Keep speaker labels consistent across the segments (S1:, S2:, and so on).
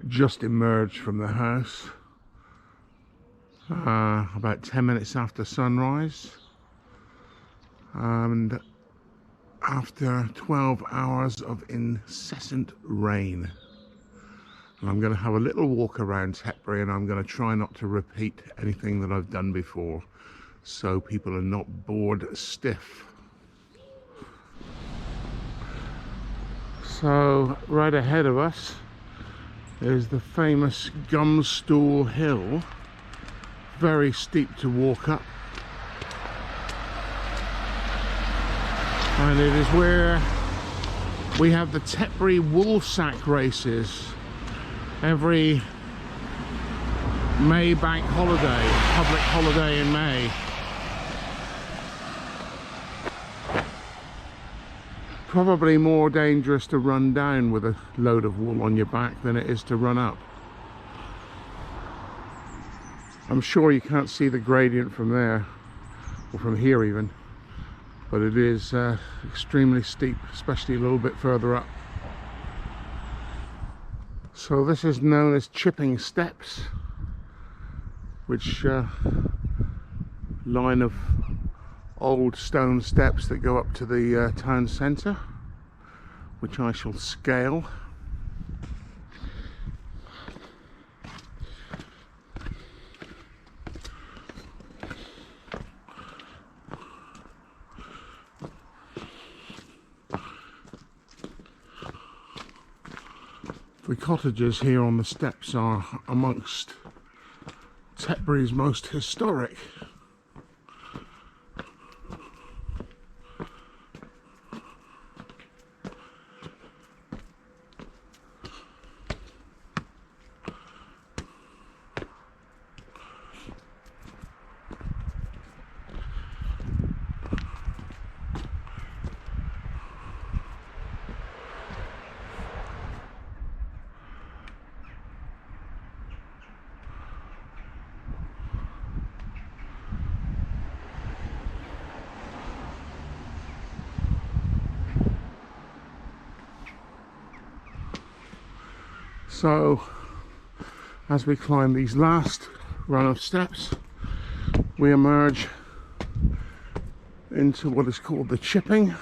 S1: just emerged from the house about 10 minutes after sunrise, and after 12 hours of incessant rain. And I'm going to have a little walk around Tetbury, and I'm going to try not to repeat anything that I've done before, so people are not bored stiff. So right ahead of us is the famous Gumstool Hill, very steep to walk up, and it is where we have the Tetbury Woolsack races every May bank holiday, public holiday in May. Probably more dangerous to run down with a load of wool on your back than it is to run up. I'm sure you can't see the gradient from there, or from here even, but it is extremely steep, especially a little bit further up. So this is known as Chipping Steps, which line of old stone steps that go up to the town centre, which I shall scale. The cottages here on the steps are amongst Tetbury's most historic. So, as we climb these last run of steps, we emerge into what is called the chipping.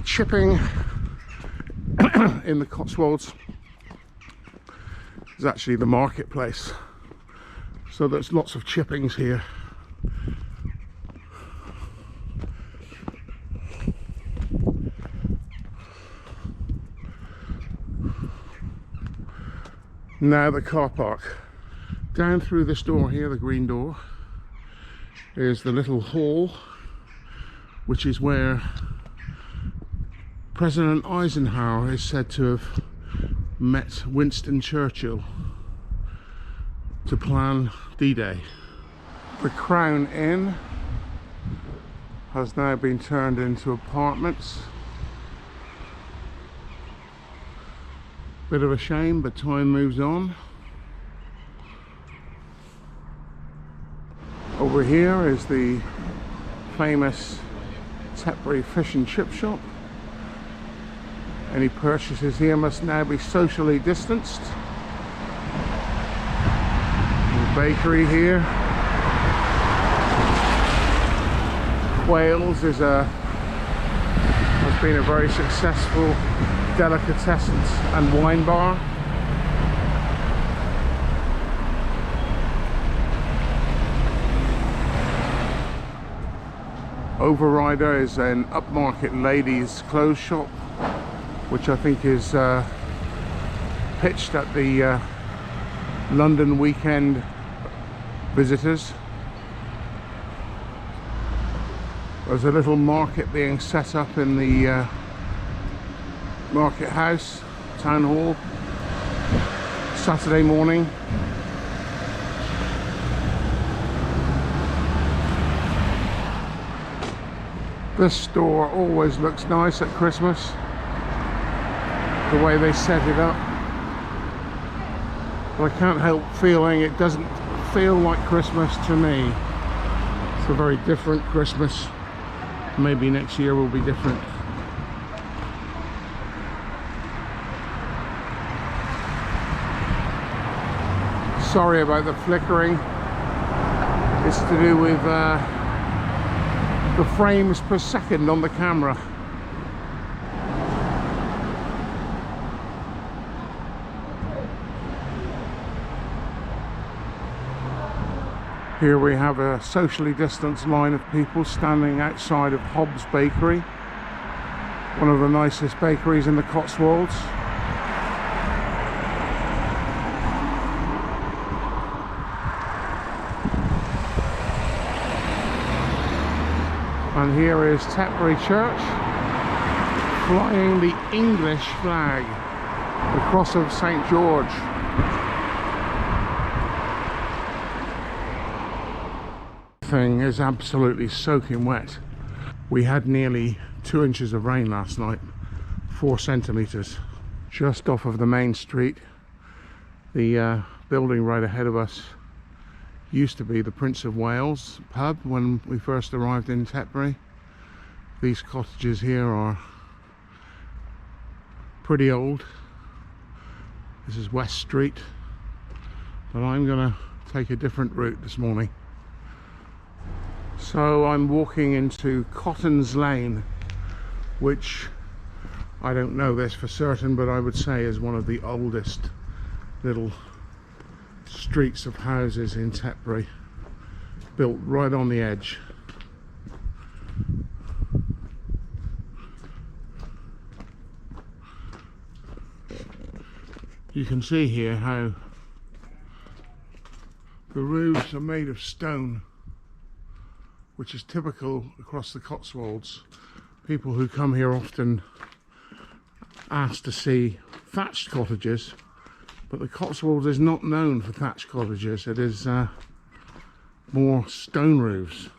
S1: Chipping in the Cotswolds is actually the marketplace, so there's lots of chippings here. Now the car park. Down through this door here, the green door, is the little hall, which is where President Eisenhower is said to have met Winston Churchill to plan D-Day. The Crown Inn has now been turned into apartments. Bit of a shame, but time moves on. Over here is the famous Tetbury fish and chip shop. Any purchases here must now be socially distanced. The bakery here. Wales has been a very successful delicatessens and wine bar. Overrider is an upmarket ladies' clothes shop, which I think is pitched at the London weekend visitors. There's a little market being set up in the market house, town hall, Saturday morning. This store always looks nice at Christmas, the way they set it up, but I can't help feeling it doesn't feel like Christmas to me. It's a very different Christmas Maybe next year will be different. Sorry about the flickering. It's to do with the frames per second on the camera. Here we have a socially distanced line of people standing outside of Hobbs Bakery, one of the nicest bakeries in the Cotswolds. And here is Tetbury Church flying the English flag, the Cross of St. George. Thing is absolutely soaking wet. We had nearly 2 inches of rain last night, 4 centimeters. Just off of the main street, the building right ahead of us used to be the Prince of Wales pub when we first arrived in Tetbury. These cottages here are pretty old. This is West Street, but I'm gonna take a different route this morning. So I'm walking into Cotton's Lane, which I don't know this for certain, but I would say is one of the oldest little streets of houses in Tetbury, built right on the edge. You can see here how the roofs are made of stone, which is typical across the Cotswolds. People who come here often ask to see thatched cottages, but the Cotswolds is not known for thatched cottages. It is more stone roofs.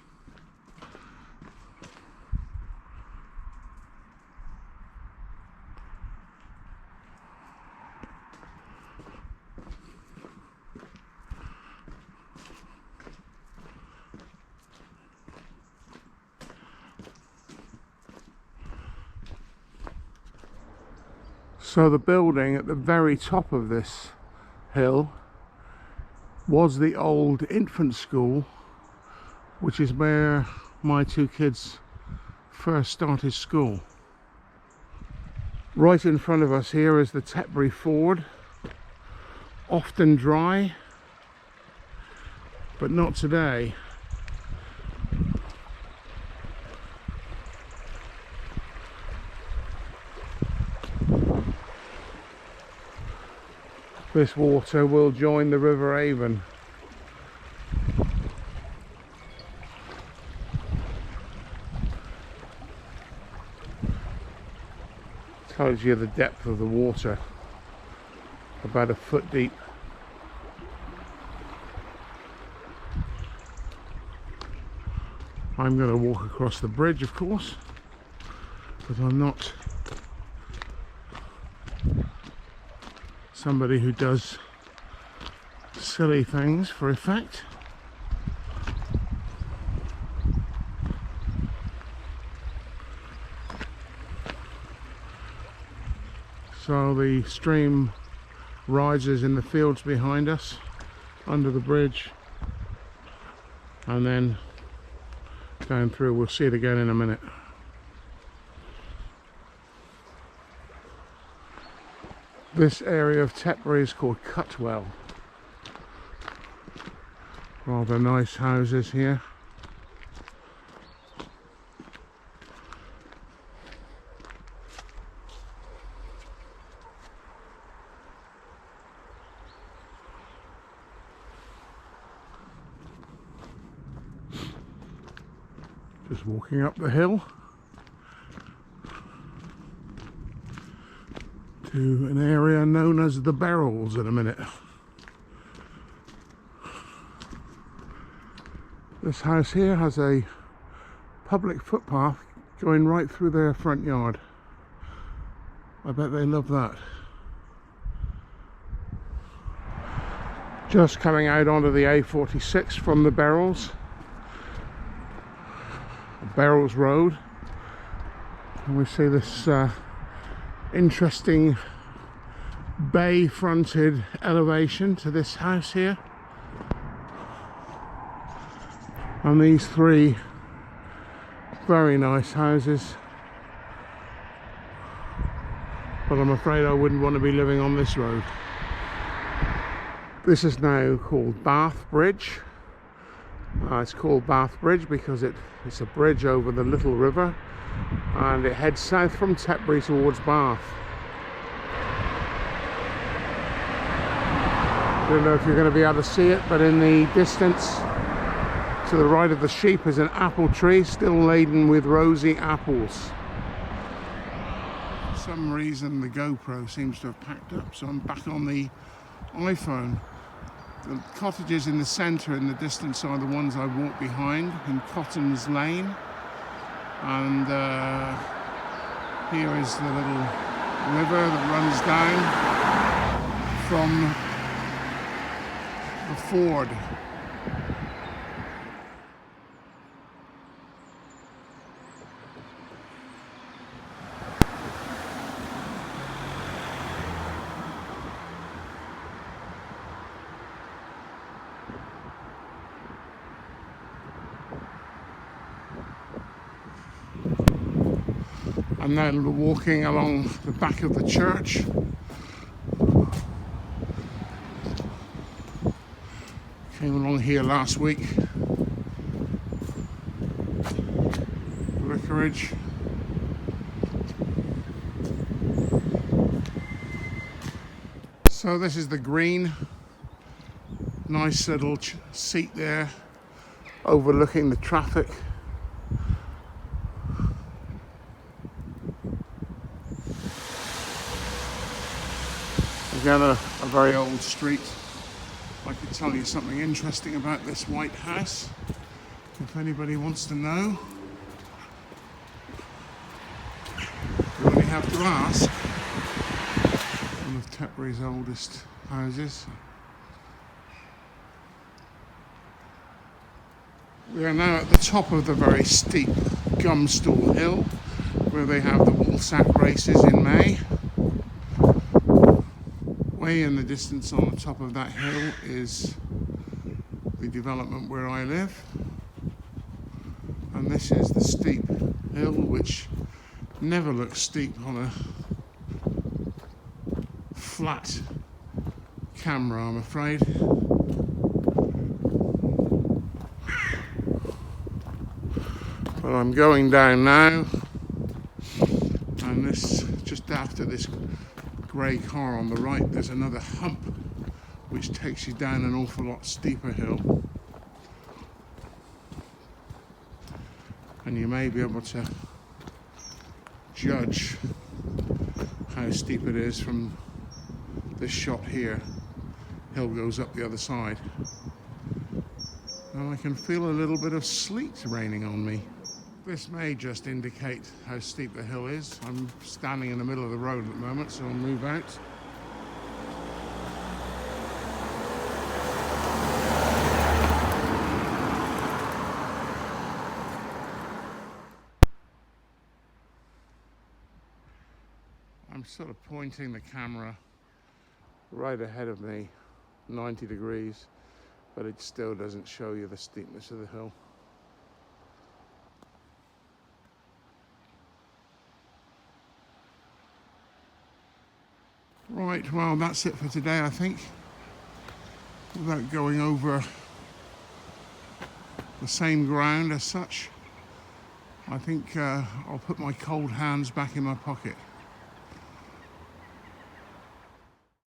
S1: So the building at the very top of this hill was the old infant school, which is where my 2 kids first started school. Right in front of us here is the Tetbury Ford, often dry, but not today. This water will join the River Avon. Tells you the depth of the water, about a foot deep. I'm going to walk across the bridge, of course, but I'm not somebody who does silly things for effect. So the stream rises in the fields behind us under the bridge and then down through. We'll see it again in a minute. This area of Tetbury is called Cotswolds. Rather nice houses here. Just walking up the hill to an area known as the Barrels in a minute. This house here has a public footpath going right through their front yard. I bet they love that. Just coming out onto the A46 from the Barrels Road. And we see this interesting bay fronted elevation to this house here, and these three very nice houses, but I'm afraid I wouldn't want to be living on this road. This is now called Bath Bridge. It's called Bath Bridge because it's a bridge over the Little River, and it heads south from Tetbury towards Bath. I don't know if you're going to be able to see it, but in the distance to the right of the sheep is an apple tree still laden with rosy apples. For some reason the GoPro seems to have packed up, so I'm back on the iPhone. The cottages in the centre in the distance are the ones I walk behind in Cotton's Lane, and here is the little river that runs down from the ford. I'm now walking along the back of the church. Came along here last week. Vicarage. So this is the green. Nice little seat there, overlooking the traffic. Again, a very old street. I could tell you something interesting about this white house, if anybody wants to know. You only have to ask. One of Tetbury's oldest houses. We are now at the top of the very steep Gumstool Hill, where they have the woolsack races in May. Way in the distance on the top of that hill is the development where I live, and this is the steep hill, which never looks steep on a flat camera, I'm afraid. But I'm going down now, and this, just after this grey car on the right, there's another hump which takes you down an awful lot steeper hill, and you may be able to judge how steep it is from this shot here. Hill goes up the other side, and I can feel a little bit of sleet raining on me. This may just indicate how steep the hill is. I'm standing in the middle of the road at the moment, so I'll move out. I'm sort of pointing the camera right ahead of me, 90 degrees, but it still doesn't show you the steepness of the hill. Right, well, that's it for today, I think. Without going over the same ground as such, I think I'll put my cold hands back in my pocket.